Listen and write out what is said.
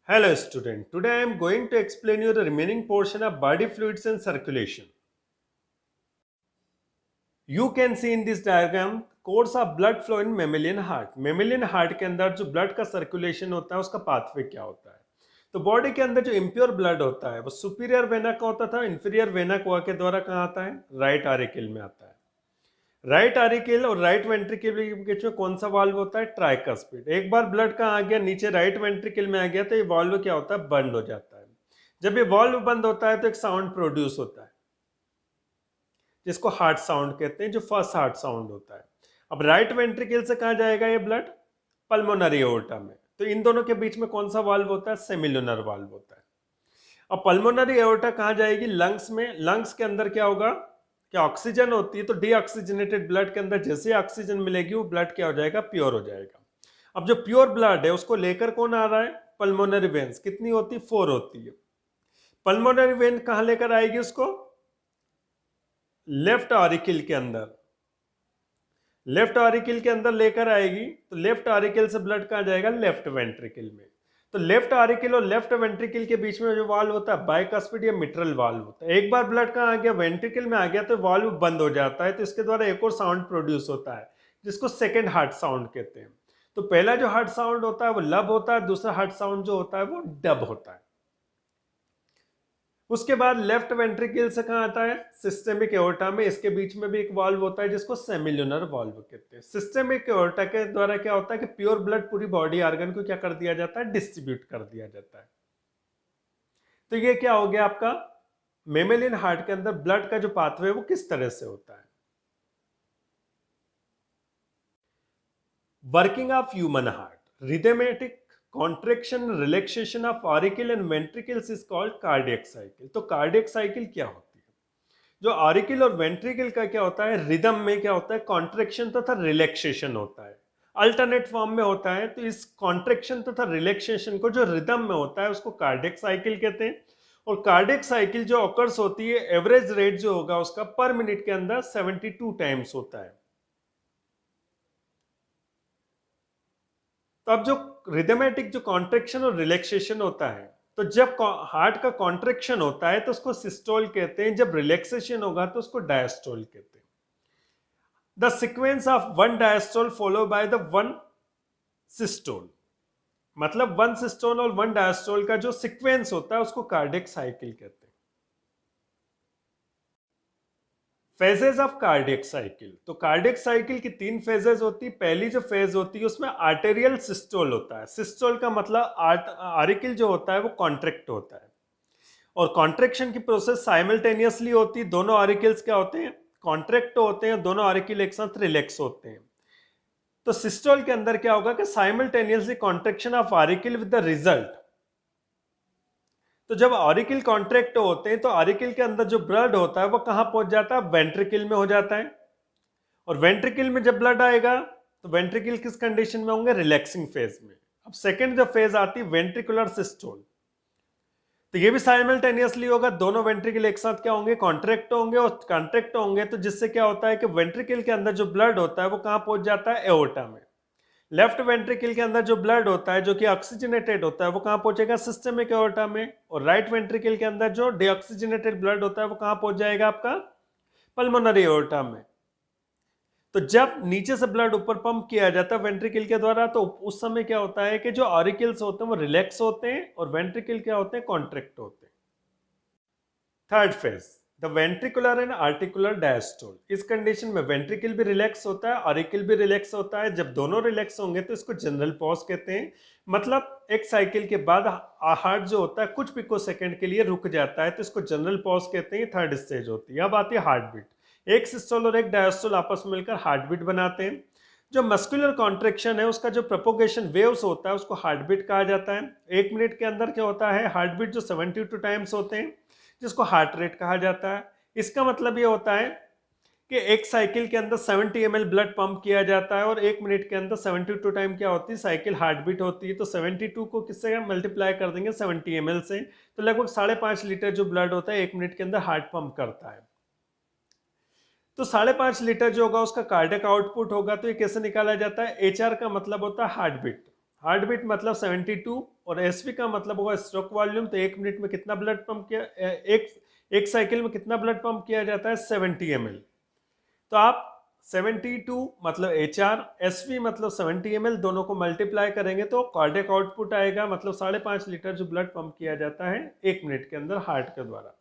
Hello student, today I am going to explain you the remaining portion of body fluids and circulation. You can see in this diagram course of blood flow in mammalian heart. Mammalian heart के अंदर जो blood का circulation होता है उसका pathway क्या होता है. तो बॉडी के अंदर जो इम्प्योर ब्लड होता है वो सुपीरियर वेना का होता था, इंफीरियर वेना कोआ के द्वारा कहाँ आता है, राइट आरिकल में आता है. राइट आरिकल और राइट वेंट्रिकल के बीच में कौन सा वाल्व होता है, ट्राइकस्पिड. एक बार ब्लड कहाँ आ गया, नीचे राइट वेंट्रिकल में आ गया तो ये वाल्व क्या होता है, बंद हो जाता है. जब ये वाल्व बंद होता है तो एक साउंड प्रोड्यूस होता है जिसको हार्ट साउंड कहते हैं, जो फर्स्ट हार्ट साउंड होता है. अब राइट वेंट्रिकल से कहाँ जाएगा ये ब्लड, पल्मोनरी एओर्टा में. तो इन दोनों के बीच में कौन सा वाल्व होता है, सेमिलुनर वाल्व होता है. अब पल्मोनरी एओर्टा कहाँ जाएगी, लंग्स में. लंग्स के अंदर क्या होगा, क्या ऑक्सीजन होती है, तो डीऑक्सीजनेटेड ब्लड के अंदर जैसे ऑक्सीजन मिलेगी वो ब्लड क्या हो जाएगा, प्योर हो जाएगा. अब जो प्योर ब्लड है उसको लेकर कौन आ रहा है, पल्मोनरी वेन्स. कितनी होती है, 4 होती है. पल्मोनरी वेन कहाँ लेकर आएगी उसको, लेफ्ट ऑरिकल के अंदर. लेफ्ट ऑरिकल के अंदर लेकर आएगी तो लेफ्ट ऑरिकल से ब्लड कहाँ जाएगा, लेफ्ट वेंट्रिकल में. तो लेफ्ट ऑरिकल और लेफ्ट वेंट्रिकल के बीच में जो वाल्व होता है बाइकस्पिड या मिट्रल वाल्व होता है. एक बार ब्लड कहाँ आ गया, वेंट्रिकल में आ गया तो वाल्व बंद हो जाता है. तो इसके द्वारा एक और साउंड प्रोड्यूस होता है जिसको सेकेंड हार्ट साउंड कहते हैं. तो पहला जो हार्ट साउंड होता है वो लब होता है, दूसरा हार्ट साउंड जो होता है वो डब होता है. उसके बाद लेफ्ट वेंट्रिकल से कहाँ आता है, सिस्टेमिक एओर्टा में. इसके बीच में भी एक वाल्व होता है जिसको सेमिलुनर वाल्व कहते हैं. सिस्टेमिक एओर्टा के द्वारा क्या होता है कि प्योर ब्लड पूरी बॉडी ऑर्गन को क्या कर दिया जाता है, डिस्ट्रीब्यूट कर दिया जाता है. तो ये क्या हो गया आपका, मेमेलियन हार्ट के अंदर ब्लड का जो पाथवे वो किस तरह से होता है. Working of human heart, rhythmic contraction relaxation of auricle and ventricles is called cardiac cycle. तो cardiac cycle क्या होती है, जो auricle और ventricle का क्या होता है, रिदम में क्या होता है, कॉन्ट्रेक्शन तथा रिलैक्सेशन होता है, अल्टरनेट फॉर्म में होता है. तो इस कॉन्ट्रेक्शन तथा रिलैक्सेशन को जो रिदम में होता है उसको कार्डियक साइकिल कहते हैं. और कार्डियक साइकिल जो ऑकर्स होती है, एवरेज रेट जो होगा उसका पर मिनट के अंदर 72 टाइम्स होता है. तो अब जो रिदमेटिक जो कॉन्ट्रेक्शन और रिलैक्सेशन होता है, तो जब हार्ट का कॉन्ट्रेक्शन होता है तो उसको सिस्टोल कहते हैं, जब रिलैक्सेशन होगा तो उसको डायस्टोल कहते हैं. The sequence of one diastole follow by the one systole, मतलब वन सिस्टोल और वन डायस्टोल का जो सीक्वेंस होता है उसको कार्डियक साइकिल कहते हैं. फेजेस ऑफ कार्डियक साइकिल, तो कार्डियक साइकिल की 3 फेजेस होती है. पहली जो फेज होती है उसमें आर्टेरियल सिस्टोल होता है. सिस्टोल का मतलब आरिकल जो होता है वो कॉन्ट्रैक्ट होता है, और कॉन्ट्रैक्शन की प्रोसेस साइमल्टेनियसली होती है. दोनों आरिकल्स क्या होते हैं, कॉन्ट्रैक्ट होते हैं, दोनों आरिकल एक साथ रिलैक्स होते हैं. तो सिस्टोल के अंदर क्या होगा कि simultaneously contraction of auricle with the result. तो जब ऑरिकल कॉन्ट्रैक्ट होते हैं तो ऑरिकल के अंदर जो ब्लड होता है वो कहाँ पहुंच जाता है, वेंट्रिकल में हो जाता है. और वेंट्रिकल में जब ब्लड आएगा तो वेंट्रिकल किस कंडीशन में होंगे, रिलैक्सिंग फेज में. अब सेकंड जो फेज आती है वेंट्रिकुलर सिस्टोल, तो ये भी साइमल्टेनियसली होगा. दोनों वेंट्रिकल एक साथ क्या होंगे, कॉन्ट्रैक्ट होंगे. और कॉन्ट्रैक्ट होंगे तो जिससे क्या होता है कि वेंट्रिकल के अंदर जो ब्लड होता है वो कहाँ पहुंच जाता है, एओर्टा में. लेफ्ट वेंट्रिकल के अंदर जो ब्लड होता है जो कि ऑक्सीजनेटेड होता है वो कहाँ पहुंचेगा, सिस्टमिक एओर्टा में. और राइट वेंट्रिकल के अंदर जो डीऑक्सीजनेटेड ब्लड होता है वो कहाँ पहुंच जाएगा, आपका पल्मोनरी एओर्टा में. तो जब नीचे से ब्लड ऊपर पंप किया जाता है वेंट्रिकल के द्वारा, तो उस समय क्या होता है कि जो ऑरिकल्स होते हैं वो रिलैक्स होते हैं और वेंट्रिकल क्या होते हैं, कॉन्ट्रैक्ट होते हैं. Third phase, the ventricular and articular diastole. इस कंडीशन में वेंट्रिकल भी रिलैक्स होता है, ऑरिकल भी रिलैक्स होता है. जब दोनों रिलैक्स होंगे तो इसको जनरल पॉज कहते हैं. मतलब एक साइकिल के बाद हार्ट जो होता है कुछ पिको सेकंड के लिए रुक जाता है तो इसको जनरल पॉज कहते हैं. थर्ड स्टेज होती है. अब आती है हार्ट बीट. एक सिस्टोल और एक डायस्टोल आपस में मिलकर हार्ट बीट बनाते हैं. जो मस्कुलर कॉन्ट्रेक्शन है उसका जो प्रोपोगेशन वेव्स होता है उसको हार्ट बीट कहा जाता है. 1 मिनट के अंदर क्या होता है, हार्ट बीट जो 72 टाइम्स होते हैं जिसको हार्ट रेट कहा जाता है. इसका मतलब ये होता है कि एक साइकिल के अंदर 70 ml ब्लड पंप किया जाता है और 1 मिनट के अंदर 72 टाइम क्या होती है, साइकिल हार्ट बीट होती है. तो 72 को किससे मल्टीप्लाई कर देंगे, 70 ml से. तो लगभग 5.5 लीटर जो ब्लड होता है 1 मिनट के अंदर हार्ट पंप करता है. तो 5.5 लीटर जो होगा उसका कार्डियक आउटपुट होगा. तो ये कैसे निकाला जाता है, HR का मतलब होता है हार्ट बीट. हार्ट बीट मतलब 72 और एसवी का मतलब होगा स्ट्रोक वॉल्यूम। तो 1 मिनट में कितना ब्लड पंप किया, एक साइकिल में कितना ब्लड पंप किया जाता है, 70 ml। तो आप 72 मतलब HR, SV मतलब 70 ml, दोनों को मल्टीप्लाई करेंगे तो कार्डियक आउटपुट आएगा, मतलब 5.5 लीटर जो ब्लड पंप किया जाता है 1 मिनट के अंदर हार्ट के द्वारा।